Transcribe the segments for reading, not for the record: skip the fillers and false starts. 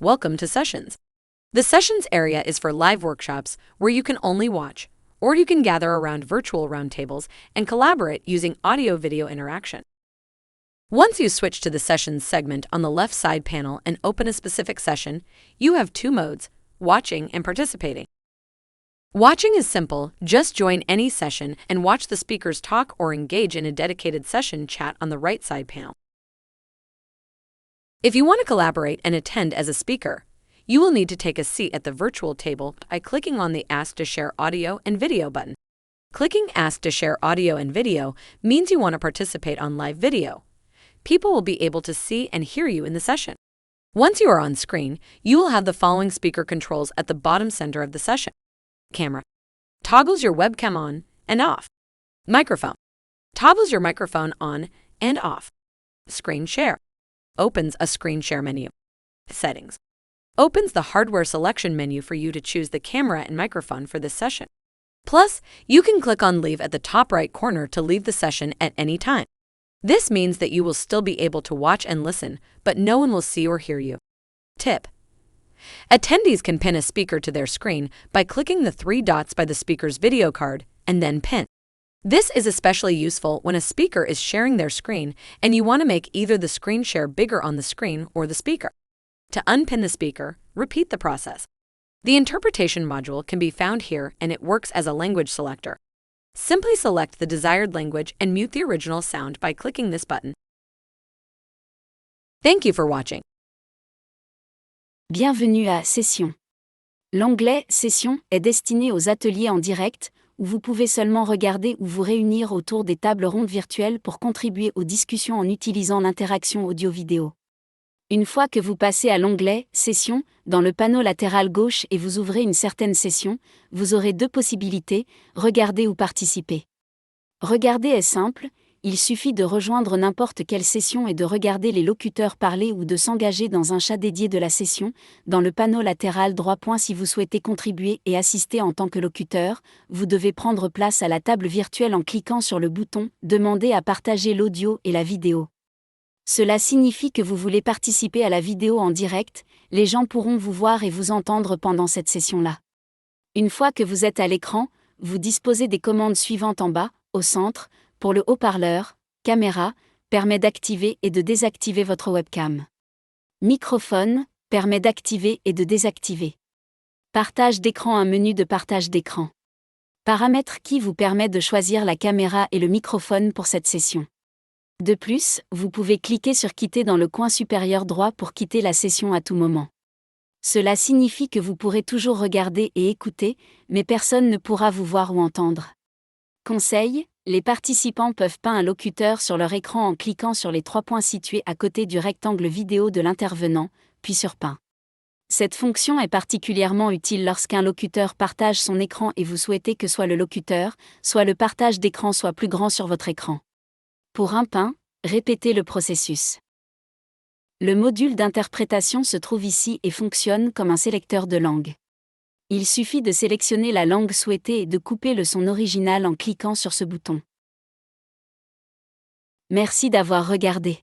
Welcome to Sessions. The Sessions area is for live workshops where you can only watch, or you can gather around virtual roundtables and collaborate using audio-video interaction. Once you switch to the Sessions segment on the left side panel and open a specific session, you have two modes, watching and participating. Watching is simple, just join any session and watch the speakers talk or engage in a dedicated session chat on the right side panel. If you want to collaborate and attend as a speaker, you will need to take a seat at the virtual table by clicking on the Ask to Share Audio and Video button. Clicking Ask to Share Audio and Video means you want to participate on live video. People will be able to see and hear you in the session. Once you are on screen, you will have the following speaker controls at the bottom center of the session. Camera toggles your webcam on and off. Microphone toggles your microphone on and off. Screen share opens a screen share menu. Settings opens the hardware selection menu for you to choose the camera and microphone for this session. Plus, you can click on Leave at the top right corner to leave the session at any time. This means that you will still be able to watch and listen, but no one will see or hear you. Tip: attendees can pin a speaker to their screen by clicking the three dots by the speaker's video card and then pin. This is especially useful when a speaker is sharing their screen and you want to make either the screen share bigger on the screen or the speaker. To unpin the speaker, repeat the process. The interpretation module can be found here and it works as a language selector. Simply select the desired language and mute the original sound by clicking this button. Thank you for watching. Bienvenue à Session. L'onglet Session est destiné aux ateliers en direct, où vous pouvez seulement regarder ou vous réunir autour des tables rondes virtuelles pour contribuer aux discussions en utilisant l'interaction audio-vidéo. Une fois que vous passez à l'onglet Session, dans le panneau latéral gauche et vous ouvrez une certaine session, vous aurez deux possibilités, regarder ou participer. Regarder est simple, il suffit de rejoindre n'importe quelle session et de regarder les locuteurs parler ou de s'engager dans un chat dédié de la session, dans le panneau latéral droit. Si vous souhaitez contribuer et assister en tant que locuteur, vous devez prendre place à la table virtuelle en cliquant sur le bouton « Demander à partager l'audio et la vidéo ». Cela signifie que vous voulez participer à la vidéo en direct, les gens pourront vous voir et vous entendre pendant cette session-là. Une fois que vous êtes à l'écran, vous disposez des commandes suivantes en bas, au centre. Pour le haut-parleur, caméra, permet d'activer et de désactiver votre webcam. Microphone, permet d'activer et de désactiver. Partage d'écran, un menu de partage d'écran. Paramètres qui vous permet de choisir la caméra et le microphone pour cette session. De plus, vous pouvez cliquer sur Quitter dans le coin supérieur droit pour quitter la session à tout moment. Cela signifie que vous pourrez toujours regarder et écouter, mais personne ne pourra vous voir ou entendre. Conseil: les participants peuvent peindre un locuteur sur leur écran en cliquant sur les trois points situés à côté du rectangle vidéo de l'intervenant, puis sur Peint. Cette fonction est particulièrement utile lorsqu'un locuteur partage son écran et vous souhaitez que soit le locuteur, soit le partage d'écran soit plus grand sur votre écran. Pour un peint, répétez le processus. Le module d'interprétation se trouve ici et fonctionne comme un sélecteur de langue. Il suffit de sélectionner la langue souhaitée et de couper le son original en cliquant sur ce bouton. Merci d'avoir regardé.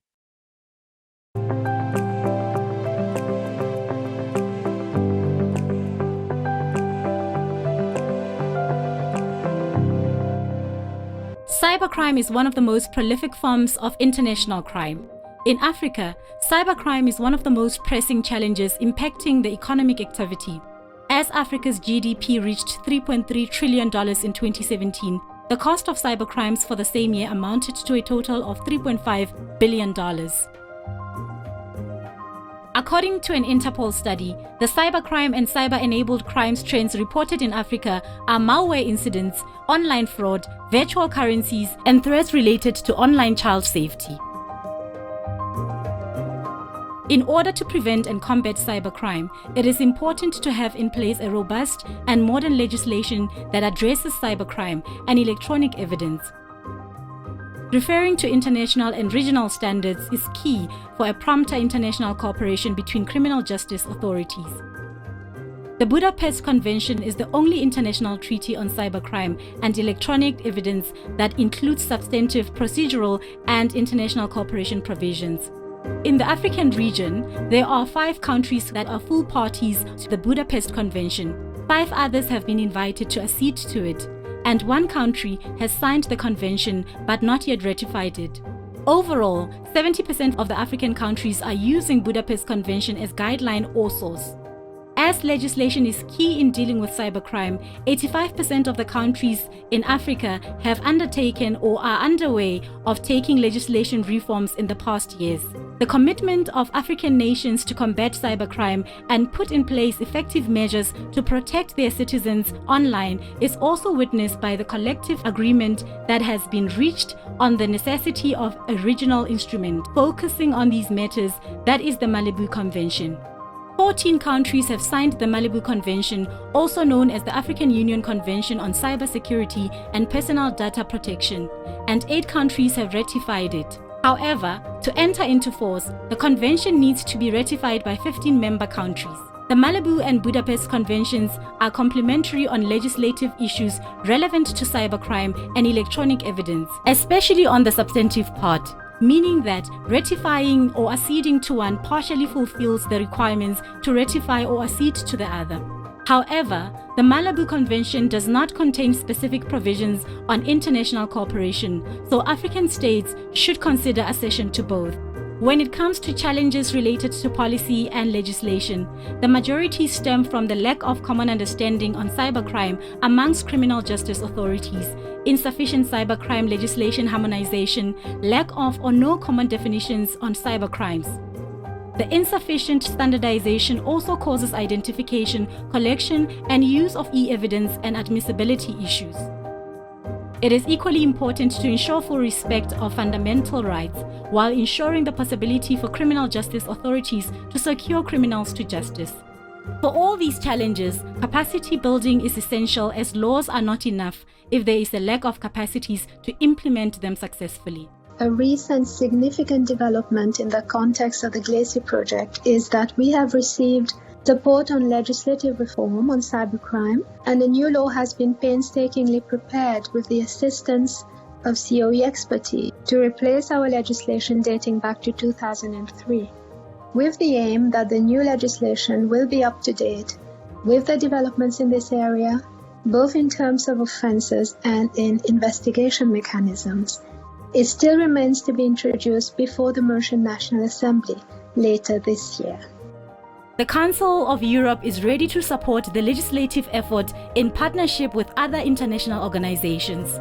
Cybercrime is one of the most prolific forms of international crime. In Africa, cybercrime is one of the most pressing challenges impacting the economic activity. As Africa's GDP reached $3.3 trillion in 2017, the cost of cybercrimes for the same year amounted to a total of $3.5 billion. According to an Interpol study, the cybercrime and cyber-enabled crimes trends reported in Africa are malware incidents, online fraud, virtual currencies, and threats related to online child safety. In order to prevent and combat cybercrime, it is important to have in place a robust and modern legislation that addresses cybercrime and electronic evidence. Referring to international and regional standards is key for a prompter international cooperation between criminal justice authorities. The Budapest Convention is the only international treaty on cybercrime and electronic evidence that includes substantive procedural and international cooperation provisions. In the African region, there are 5 countries that are full parties to the Budapest Convention. 5 others have been invited to accede to it, and 1 country has signed the convention but not yet ratified it. Overall, 70% of the African countries are using Budapest Convention as guideline or source. As legislation is key in dealing with cybercrime, 85% of the countries in Africa have undertaken or are underway of taking legislation reforms in the past years. The commitment of African nations to combat cybercrime and put in place effective measures to protect their citizens online is also witnessed by the collective agreement that has been reached on the necessity of a regional instrument focusing on these matters, that is the Malibu Convention. 14 countries have signed the Malibu Convention, also known as the African Union Convention on Cybersecurity and Personal Data Protection, and 8 countries have ratified it. However, to enter into force, the convention needs to be ratified by 15 member countries. The Malibu and Budapest Conventions are complementary on legislative issues relevant to cybercrime and electronic evidence, especially on the substantive part, meaning that ratifying or acceding to one partially fulfills the requirements to ratify or accede to the other. However, the Malibu Convention does not contain specific provisions on international cooperation, so African states should consider accession to both. When it comes to challenges related to policy and legislation, the majority stem from the lack of common understanding on cybercrime amongst criminal justice authorities, insufficient cybercrime legislation harmonization, lack of or no common definitions on cybercrimes. The insufficient standardization also causes identification, collection, and use of e-evidence and admissibility issues. It is equally important to ensure full respect of fundamental rights while ensuring the possibility for criminal justice authorities to secure criminals to justice. For all these challenges, capacity building is essential as laws are not enough if there is a lack of capacities to implement them successfully. A recent significant development in the context of the Glacier project is that we have received support on legislative reform on cybercrime, and a new law has been painstakingly prepared with the assistance of COE expertise to replace our legislation dating back to 2003, with the aim that the new legislation will be up to date with the developments in this area, both in terms of offences and in investigation mechanisms. It still remains to be introduced before the Merchant National Assembly later this year. The Council of Europe is ready to support the legislative effort in partnership with other international organizations.